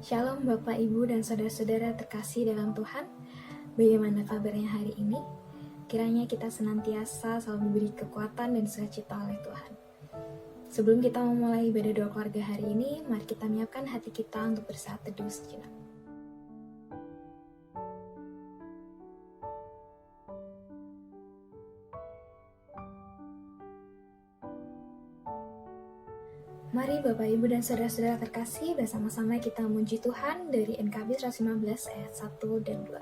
Shalom Bapak, Ibu, dan Saudara-saudara terkasih dalam Tuhan. Bagaimana kabarnya hari ini? Kiranya kita senantiasa selalu diberi kekuatan dan sukacita oleh Tuhan. Sebelum kita memulai ibadah doa keluarga hari ini, mari kita menyiapkan hati kita untuk bersaat teduh sejenak. Mari Bapak, Ibu, dan Saudara-saudara terkasih, bersama-sama kita memuji Tuhan dari NKB 115 ayat 1 dan 2.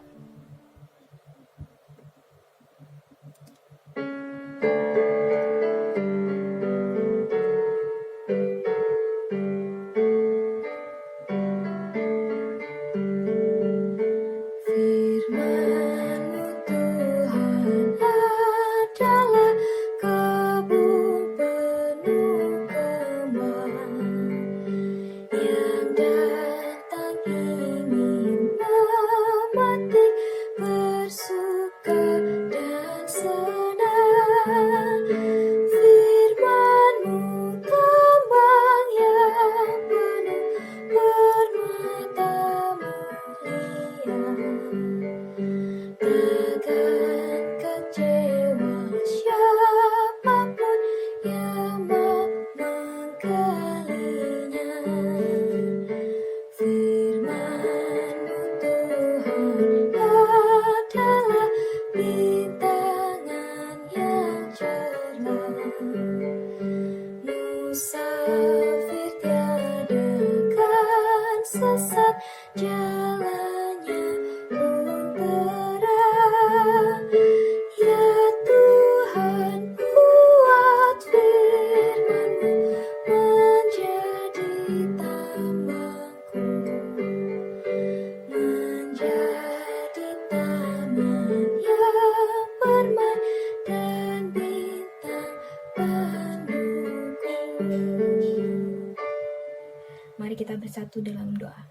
Mari kita bersatu dalam doa.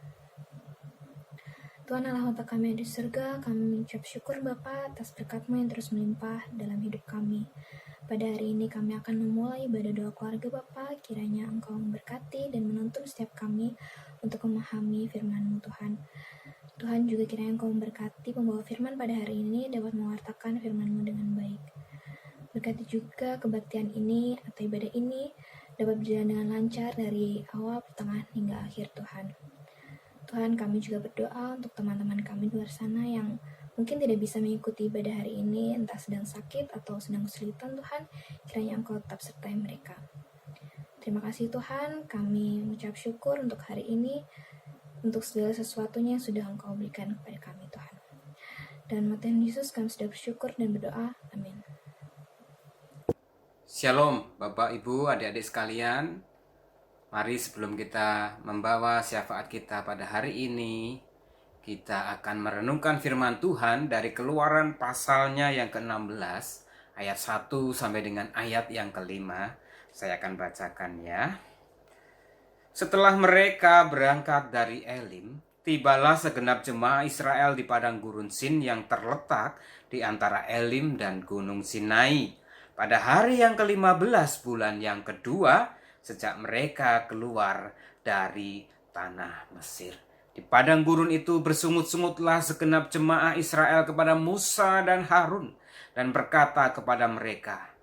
Tuhan Allah Bapa kami di surga, kami mengucap syukur Bapa atas berkat-Mu yang terus melimpah dalam hidup kami. Pada hari ini kami akan memulai ibadah doa keluarga Bapa, kiranya Engkau memberkati dan menuntun setiap kami untuk memahami firman-Mu Tuhan. Tuhan juga kiranya Engkau memberkati pembawa firman pada hari ini dapat mewartakan firman-Mu dengan baik. Berkati juga kebaktian ini atau ibadah ini dapat berjalan dengan lancar dari awal, pertengahan, hingga akhir Tuhan. Tuhan, kami juga berdoa untuk teman-teman kami di luar sana yang mungkin tidak bisa mengikuti ibadah hari ini, entah sedang sakit atau sedang kesulitan Tuhan, kiranya Engkau tetap sertai mereka. Terima kasih Tuhan, kami mengucap syukur untuk hari ini, untuk segala sesuatunya yang sudah Engkau berikan kepada kami Tuhan. Dan Tuhan Yesus kami sudah bersyukur dan berdoa, amin. Shalom Bapak Ibu adik-adik sekalian. Mari sebelum kita membawa syafaat kita pada hari ini, kita akan merenungkan firman Tuhan dari Keluaran pasalnya yang ke-16 ayat 1 sampai dengan ayat yang ke-5. Saya akan bacakan ya. Setelah mereka berangkat dari Elim, tibalah segenap jemaah Israel di padang gurun Sin yang terletak di antara Elim dan Gunung Sinai. Pada hari yang ke-15 bulan yang kedua, sejak mereka keluar dari tanah Mesir. Di padang gurun itu bersungut-sungutlah segenap jemaah Israel kepada Musa dan Harun, dan berkata kepada mereka,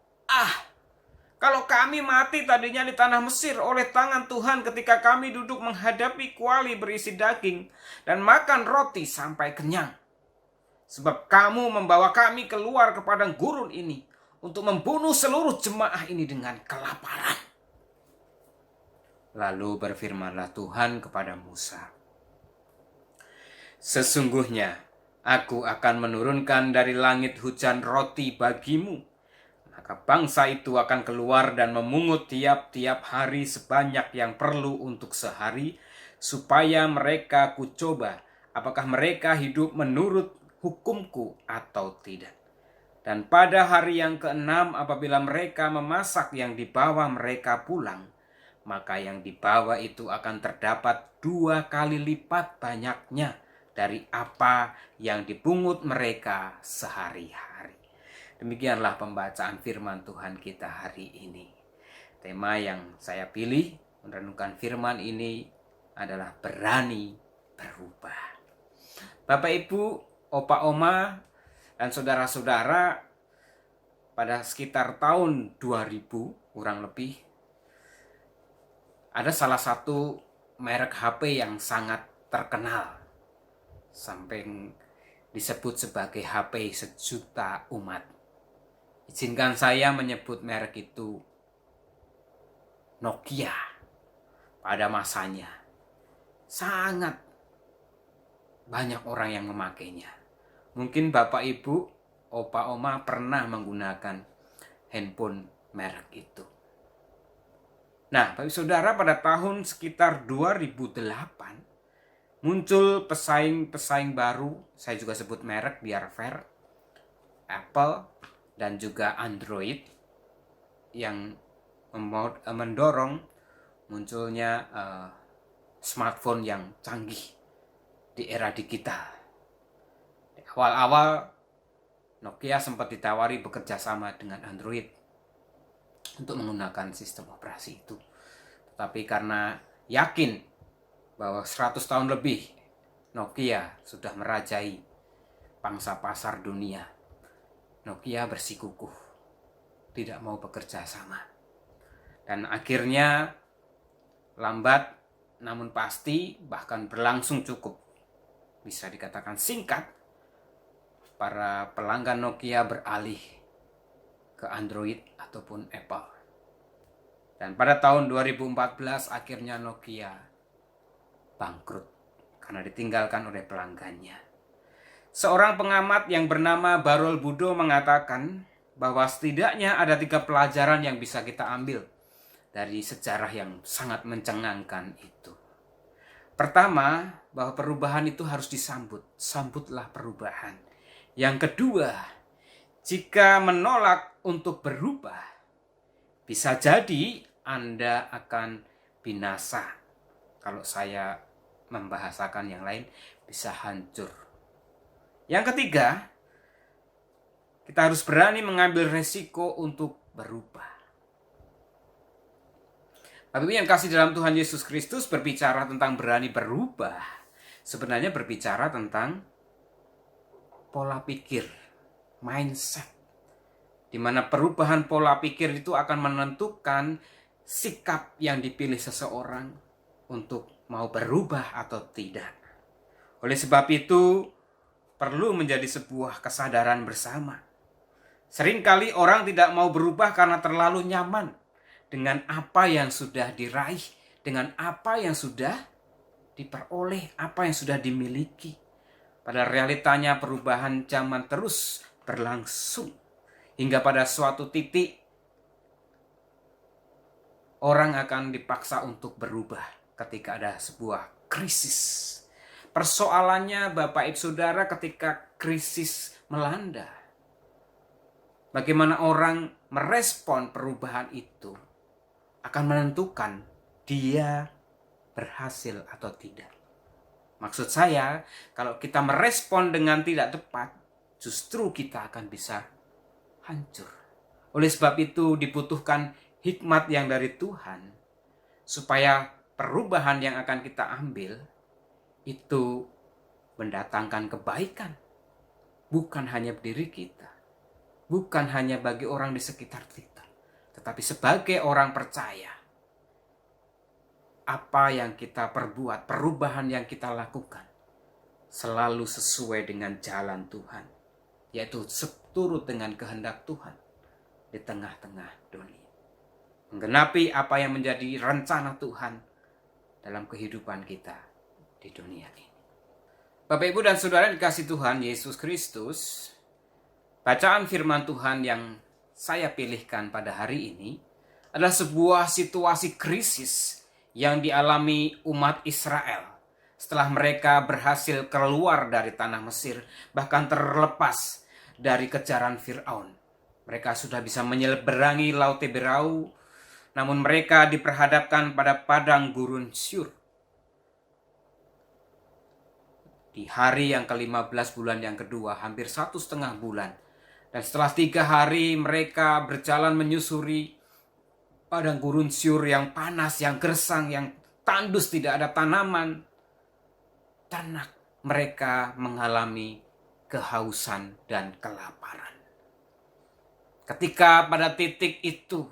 kalau kami mati tadinya di tanah Mesir oleh tangan Tuhan ketika kami duduk menghadapi kuali berisi daging dan makan roti sampai kenyang. Sebab kamu membawa kami keluar ke padang gurun ini untuk membunuh seluruh jemaah ini dengan kelaparan. Lalu berfirmanlah Tuhan kepada Musa, sesungguhnya aku akan menurunkan dari langit hujan roti bagimu. Maka bangsa itu akan keluar dan memungut tiap-tiap hari sebanyak yang perlu untuk sehari, supaya mereka kucoba apakah mereka hidup menurut hukumku atau tidak. Dan pada hari yang ke-6 apabila mereka memasak yang dibawa mereka pulang, maka yang dibawa itu akan terdapat 2 kali lipat banyaknya dari apa yang dipungut mereka sehari-hari. Demikianlah pembacaan firman Tuhan kita hari ini. Tema yang saya pilih merenungkan firman ini adalah berani berubah. Bapak Ibu, opa oma, dan saudara-saudara, pada sekitar tahun 2000 kurang lebih, ada salah satu merek HP yang sangat terkenal sampai disebut sebagai HP sejuta umat. Izinkan saya menyebut merek itu Nokia. Pada masanya sangat banyak orang yang memakainya. Mungkin Bapak Ibu, opa oma pernah menggunakan handphone merek itu. Nah, Bapak Saudara, pada tahun sekitar 2008 muncul pesaing-pesaing baru, saya juga sebut merek biar fair, Apple dan juga Android, yang mendorong munculnya smartphone yang canggih di era digital. Di awal-awal Nokia sempat ditawari bekerja sama dengan Android untuk menggunakan sistem operasi itu. Tetapi karena yakin bahwa 100 tahun lebih Nokia sudah merajai pangsa pasar dunia, Nokia bersikukuh tidak mau bekerja sama. Dan akhirnya lambat namun pasti, bahkan berlangsung cukup bisa dikatakan singkat, para pelanggan Nokia beralih ke Android ataupun Apple. Dan pada tahun 2014 akhirnya Nokia bangkrut karena ditinggalkan oleh pelanggannya. Seorang pengamat yang bernama Barol Budo mengatakan bahwa setidaknya ada 3 pelajaran yang bisa kita ambil dari sejarah yang sangat mencengangkan itu. Pertama, bahwa perubahan itu harus disambut. Sambutlah perubahan. Yang kedua, jika menolak untuk berubah, bisa jadi Anda akan binasa. Kalau saya membahasakan yang lain, bisa hancur. Yang ketiga, kita harus berani mengambil resiko untuk berubah. Bapak Ibu yang kasih dalam Tuhan Yesus Kristus, berbicara tentang berani berubah, sebenarnya berbicara tentang pola pikir, mindset, di mana perubahan pola pikir itu akan menentukan sikap yang dipilih seseorang untuk mau berubah atau tidak. Oleh sebab itu, perlu menjadi sebuah kesadaran bersama. Seringkali orang tidak mau berubah karena terlalu nyaman dengan apa yang sudah diraih, dengan apa yang sudah diperoleh, apa yang sudah dimiliki. Pada realitanya perubahan zaman terus berlangsung. Hingga pada suatu titik, orang akan dipaksa untuk berubah ketika ada sebuah krisis. Persoalannya Bapak Ibu Saudara, ketika krisis melanda, bagaimana orang merespon perubahan itu akan menentukan dia berhasil atau tidak. Maksud saya, kalau kita merespon dengan tidak tepat, justru kita akan bisa hancur. Oleh sebab itu dibutuhkan hikmat yang dari Tuhan, supaya perubahan yang akan kita ambil itu mendatangkan kebaikan. Bukan hanya diri kita, bukan hanya bagi orang di sekitar kita, tetapi sebagai orang percaya, apa yang kita perbuat, perubahan yang kita lakukan, selalu sesuai dengan jalan Tuhan, yaitu seturut dengan kehendak Tuhan di tengah-tengah dunia. Menggenapi apa yang menjadi rencana Tuhan dalam kehidupan kita di dunia ini. Bapak Ibu dan Saudara dikasih Tuhan Yesus Kristus, bacaan firman Tuhan yang saya pilihkan pada hari ini adalah sebuah situasi krisis yang dialami umat Israel setelah mereka berhasil keluar dari tanah Mesir, bahkan terlepas dari kejaran Firaun. Mereka sudah bisa menyeberangi Laut Teberau, namun mereka diperhadapkan pada padang gurun Syur. Di hari yang ke-15 bulan yang kedua, hampir 1,5 bulan. Dan setelah 3 hari mereka berjalan menyusuri padang gurun Syur yang panas, yang gersang, yang tandus, tidak ada tanaman. ternak mereka mengalami kehausan dan kelaparan. Ketika pada titik itu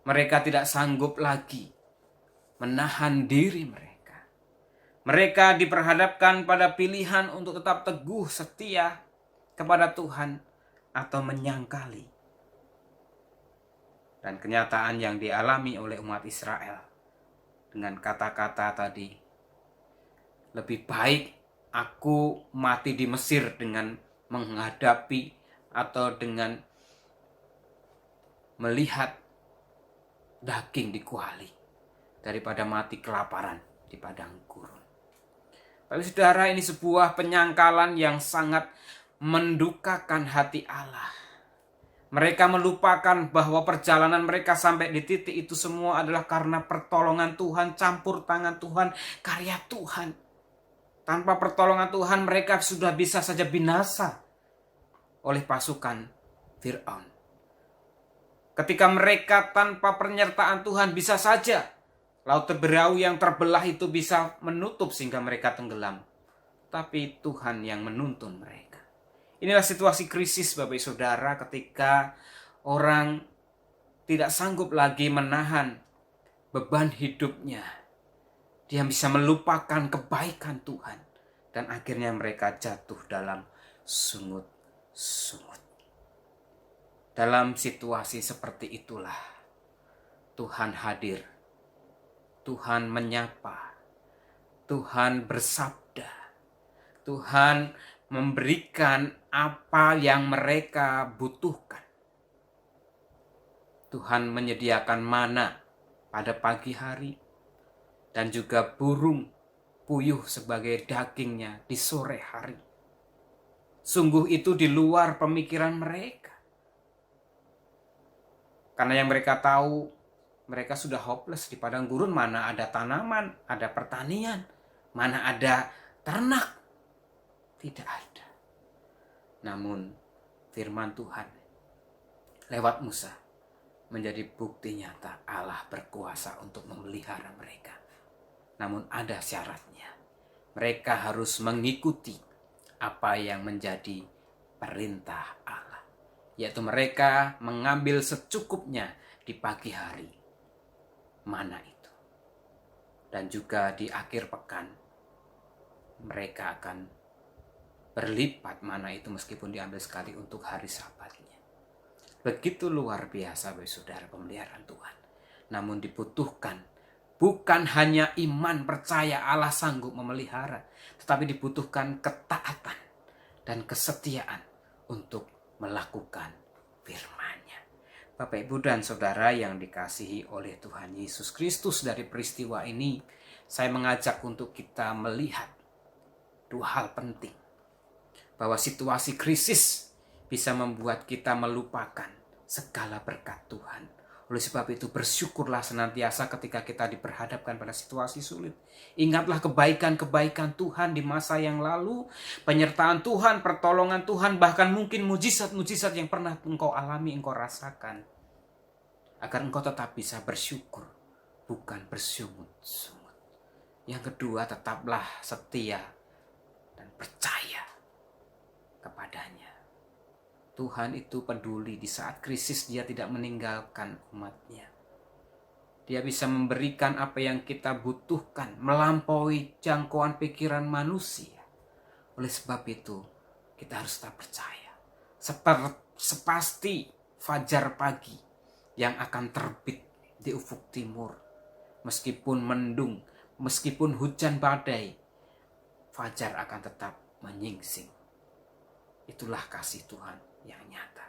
mereka tidak sanggup lagi menahan diri mereka. Mereka diperhadapkan pada pilihan untuk tetap teguh setia kepada Tuhan atau menyangkali. Dan kenyataan yang dialami oleh umat Israel dengan kata-kata tadi, lebih baik aku mati di Mesir dengan menghadapi atau dengan melihat daging dikuali daripada mati kelaparan di padang gurun. Tapi saudara, ini sebuah penyangkalan yang sangat mendukakan hati Allah. Mereka melupakan bahwa perjalanan mereka sampai di titik itu semua adalah karena pertolongan Tuhan, campur tangan Tuhan, karya Tuhan. Tanpa pertolongan Tuhan mereka sudah bisa saja binasa oleh pasukan Fir'aun. Ketika mereka tanpa penyertaan Tuhan bisa saja Laut Teberau yang terbelah itu bisa menutup sehingga mereka tenggelam. Tapi Tuhan yang menuntun mereka. Inilah situasi krisis Bapak Saudara ketika orang tidak sanggup lagi menahan beban hidupnya. Dia bisa melupakan kebaikan Tuhan. Dan akhirnya mereka jatuh dalam sungut-sungut. Dalam situasi seperti itulah Tuhan hadir. Tuhan menyapa. Tuhan bersabda. Tuhan memberikan apa yang mereka butuhkan. Tuhan menyediakan mana pada pagi hari dan juga burung puyuh sebagai dagingnya di sore hari. Sungguh itu di luar pemikiran mereka. Karena yang mereka tahu, mereka sudah hopeless di padang gurun. Mana ada tanaman, ada pertanian, mana ada ternak. Tidak ada. Namun firman Tuhan lewat Musa menjadi bukti nyata Allah berkuasa untuk memelihara mereka. Namun ada syaratnya. Mereka harus mengikuti apa yang menjadi perintah Allah. Yaitu mereka mengambil secukupnya di pagi hari. Mana itu. Dan juga di akhir pekan mereka akan berlipat mana itu meskipun diambil sekali untuk hari Sabatnya. Begitu luar biasa Bapak Saudara pemeliharaan Tuhan. Namun dibutuhkan bukan hanya iman percaya Allah sanggup memelihara, tetapi dibutuhkan ketaatan dan kesetiaan untuk melakukan firman-Nya. Bapak Ibu dan Saudara yang dikasihi oleh Tuhan Yesus Kristus, dari peristiwa ini saya mengajak untuk kita melihat dua hal penting. Bahwa situasi krisis bisa membuat kita melupakan segala berkat Tuhan. Oleh sebab itu bersyukurlah senantiasa ketika kita diperhadapkan pada situasi sulit. Ingatlah kebaikan-kebaikan Tuhan di masa yang lalu. Penyertaan Tuhan, pertolongan Tuhan, bahkan mungkin mujizat-mujizat yang pernah engkau alami, engkau rasakan. Agar engkau tetap bisa bersyukur, bukan bersungut-sungut. Yang kedua, tetaplah setia dan percaya kepadanya. Tuhan itu peduli di saat krisis. Dia tidak meninggalkan umatnya. Dia bisa memberikan apa yang kita butuhkan melampaui jangkauan pikiran manusia. Oleh sebab itu kita harus tetap percaya. Sepasti fajar pagi yang akan terbit di ufuk timur. Meskipun mendung, meskipun hujan badai, fajar akan tetap menyingsing. Itulah kasih Tuhan yang nyata.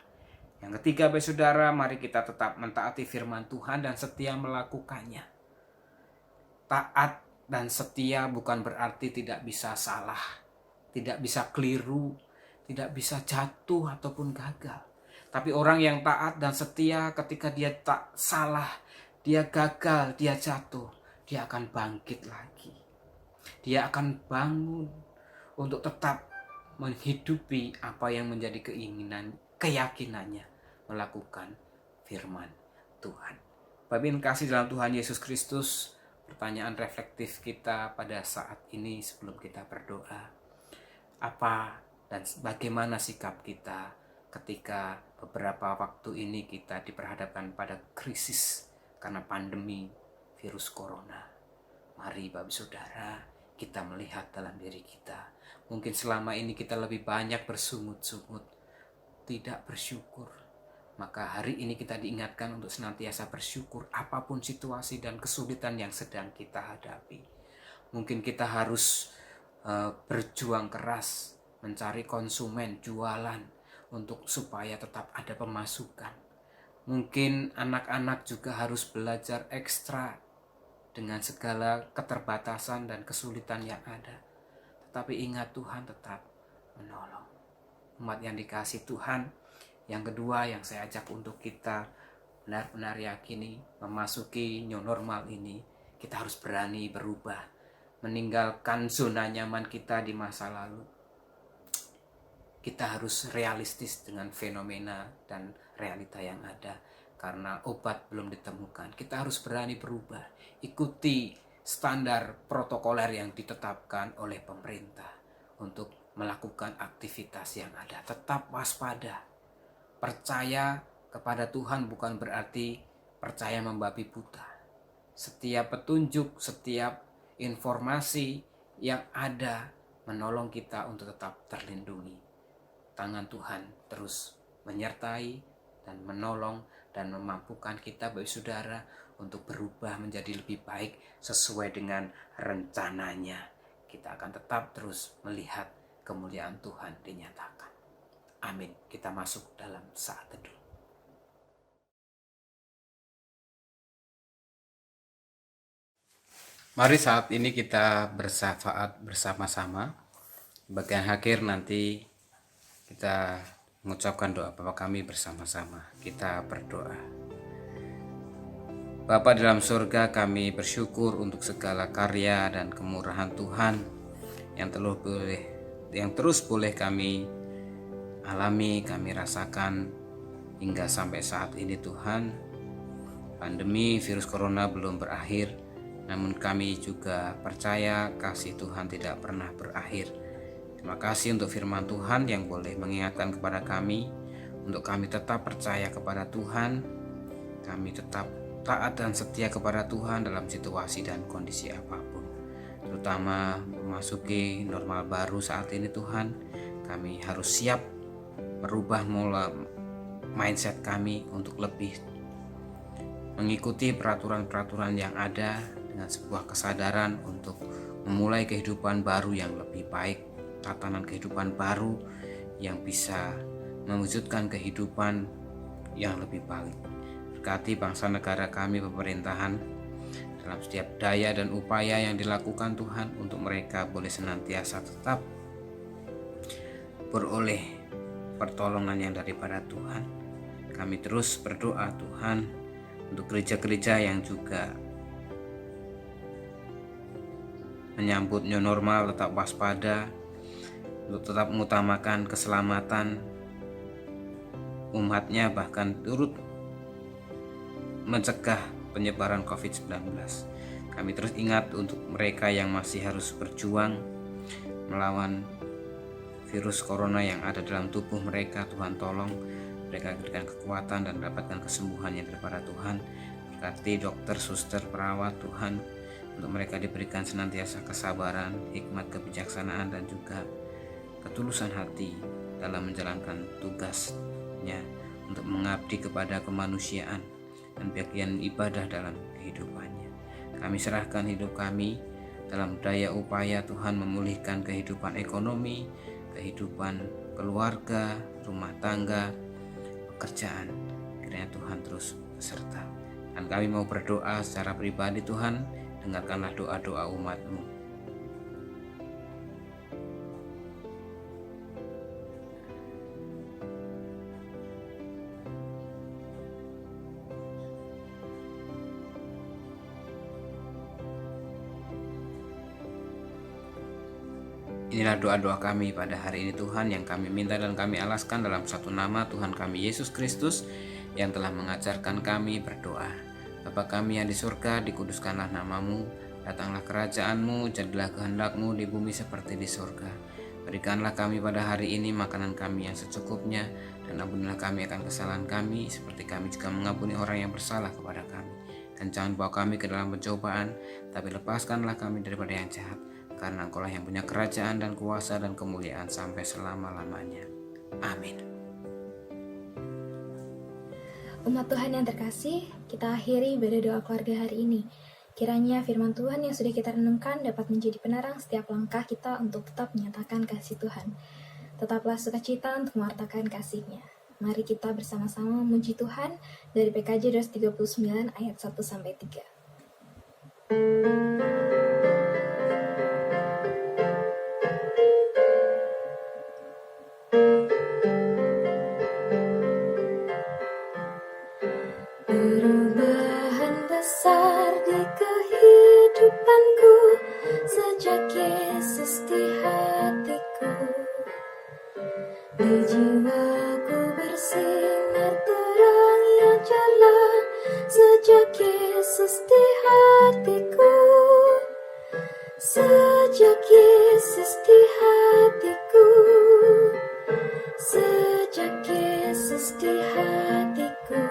Yang ketiga Bapak Saudara, mari kita tetap mentaati firman Tuhan dan setia melakukannya. Taat dan setia bukan berarti tidak bisa salah, tidak bisa keliru, tidak bisa jatuh ataupun gagal. Tapi orang yang taat dan setia ketika dia tak salah, dia gagal, dia jatuh, dia akan bangkit lagi. Dia akan bangun untuk tetap menghidupi apa yang menjadi keyakinannya, melakukan firman Tuhan. Bapak yang kasih dalam Tuhan Yesus Kristus, pertanyaan reflektif kita pada saat ini sebelum kita berdoa. Apa dan bagaimana sikap kita ketika beberapa waktu ini kita diperhadapkan pada krisis karena pandemi virus corona? Mari Bapak Saudara, kita melihat dalam diri kita. Mungkin selama ini kita lebih banyak bersungut-sungut, tidak bersyukur. Maka hari ini kita diingatkan untuk senantiasa bersyukur apapun situasi dan kesulitan yang sedang kita hadapi. Mungkin kita harus berjuang keras, mencari konsumen, jualan untuk supaya tetap ada pemasukan. Mungkin anak-anak juga harus belajar ekstra dengan segala keterbatasan dan kesulitan yang ada. Tetapi ingat, Tuhan tetap menolong. Umat yang dikasihi Tuhan, yang kedua yang saya ajak untuk kita benar-benar yakini memasuki new normal ini, kita harus berani berubah. Meninggalkan zona nyaman kita di masa lalu. Kita harus realistis dengan fenomena dan realita yang ada. Karena obat belum ditemukan, kita harus berani berubah. Ikuti standar protokoler yang ditetapkan oleh pemerintah untuk melakukan aktivitas yang ada. Tetap waspada. Percaya kepada Tuhan bukan berarti percaya membabi buta. Setiap petunjuk, setiap informasi yang ada menolong kita untuk tetap terlindungi. Tangan Tuhan terus menyertai dan menolong dan memampukan kita Bapak Saudara untuk berubah menjadi lebih baik sesuai dengan rencananya. Kita akan tetap terus melihat kemuliaan Tuhan dinyatakan. Amin. Kita masuk dalam saat teduh. Mari saat ini kita bersyafaat bersama-sama. Bagian akhir nanti kita mengucapkan doa Bapa kami bersama-sama. Kita berdoa. Bapa dalam surga, kami bersyukur untuk segala karya dan kemurahan Tuhan yang terus boleh kami alami, kami rasakan hingga sampai saat ini Tuhan. Pandemi virus corona belum berakhir, namun kami juga percaya kasih Tuhan tidak pernah berakhir. Terima kasih untuk firman Tuhan yang boleh mengingatkan kepada kami, untuk kami tetap percaya kepada Tuhan, kami tetap taat dan setia kepada Tuhan dalam situasi dan kondisi apapun. Terutama memasuki normal baru saat ini Tuhan, kami harus siap merubah mindset kami untuk lebih mengikuti peraturan-peraturan yang ada dengan sebuah kesadaran untuk memulai kehidupan baru yang lebih baik, tatanan kehidupan baru yang bisa mewujudkan kehidupan yang lebih baik. Berkati bangsa negara kami, pemerintahan, dalam setiap daya dan upaya yang dilakukan Tuhan untuk mereka boleh senantiasa tetap beroleh pertolongan yang daripada Tuhan. Kami terus berdoa Tuhan untuk gereja-gereja yang juga menyambut new normal, tetap waspada, untuk tetap mengutamakan keselamatan umatnya, bahkan turut mencegah penyebaran COVID-19. Kami terus ingat untuk mereka yang masih harus berjuang melawan virus corona yang ada dalam tubuh mereka. Tuhan tolong mereka berikan kekuatan dan mendapatkan kesembuhan yang daripada Tuhan. Berkati dokter, suster, perawat Tuhan, untuk mereka diberikan senantiasa kesabaran, hikmat, kebijaksanaan, dan juga ketulusan hati dalam menjalankan tugasnya untuk mengabdi kepada kemanusiaan dan bagian ibadah dalam kehidupannya. Kami serahkan hidup kami dalam daya upaya Tuhan memulihkan kehidupan ekonomi, kehidupan keluarga, rumah tangga, pekerjaan. Kiranya Tuhan terus beserta. Dan kami mau berdoa secara pribadi Tuhan, dengarkanlah doa-doa umat-Mu. Inilah doa-doa kami pada hari ini Tuhan, yang kami minta dan kami alaskan dalam satu nama Tuhan kami Yesus Kristus yang telah mengajarkan kami berdoa. Bapa kami yang di surga, dikuduskanlah namamu, datanglah kerajaanmu, jadilah kehendakmu di bumi seperti di surga. Berikanlah kami pada hari ini makanan kami yang secukupnya, dan ampunilah kami akan kesalahan kami, seperti kami juga mengampuni orang yang bersalah kepada kami. Dan jangan bawa kami ke dalam pencobaan, tapi lepaskanlah kami daripada yang jahat, karena Engkaulah yang punya kerajaan dan kuasa dan kemuliaan sampai selama-lamanya. Amin. Umat Tuhan yang terkasih, kita akhiri ibadah doa keluarga hari ini. Kiranya firman Tuhan yang sudah kita renungkan dapat menjadi penerang setiap langkah kita untuk tetap menyatakan kasih Tuhan. Tetaplah sukacita untuk mewartakan kasih-Nya. Mari kita bersama-sama memuji Tuhan dari PKJ 239 ayat 1-3. Perubahan besar di kehidupanku sejak Yesus di hatiku. Di jiwaku bersinar terang yang jelas sejak Yesus di hatiku. Sejak Yesus di hatiku. Sejak Yesus di hatiku.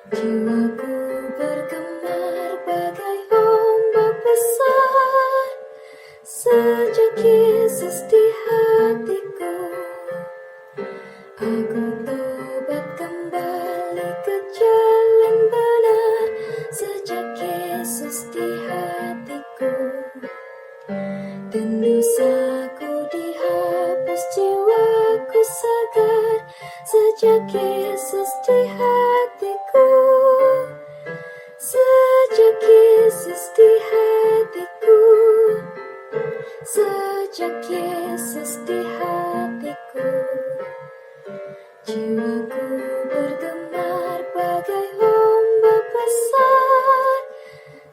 Jiwaku bergemar bagai ombak besar sejak Yesus di hatiku. Aku tobat kembali ke jalan benar sejak Yesus di hatiku. Dan dosaku dihapus, jiwaku segar sejak Yesus di hatiku. Sejak Yesus di hatiku. Sejak Yesus di hatiku. Jiwaku bergemar bagai ombak besar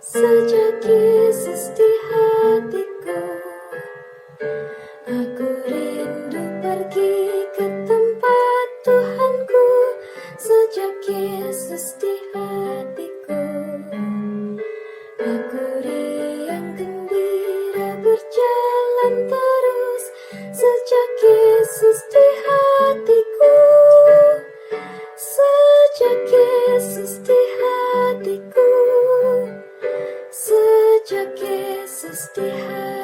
sejak Yesus di hatiku. Aku rindu pergi ke tempat Tuhanku sejak Yesus di hatiku. Aku riang gembira berjalan terus sejak Yesus di hatiku. Sejak Yesus di hatiku. Sejak Yesus di hatiku.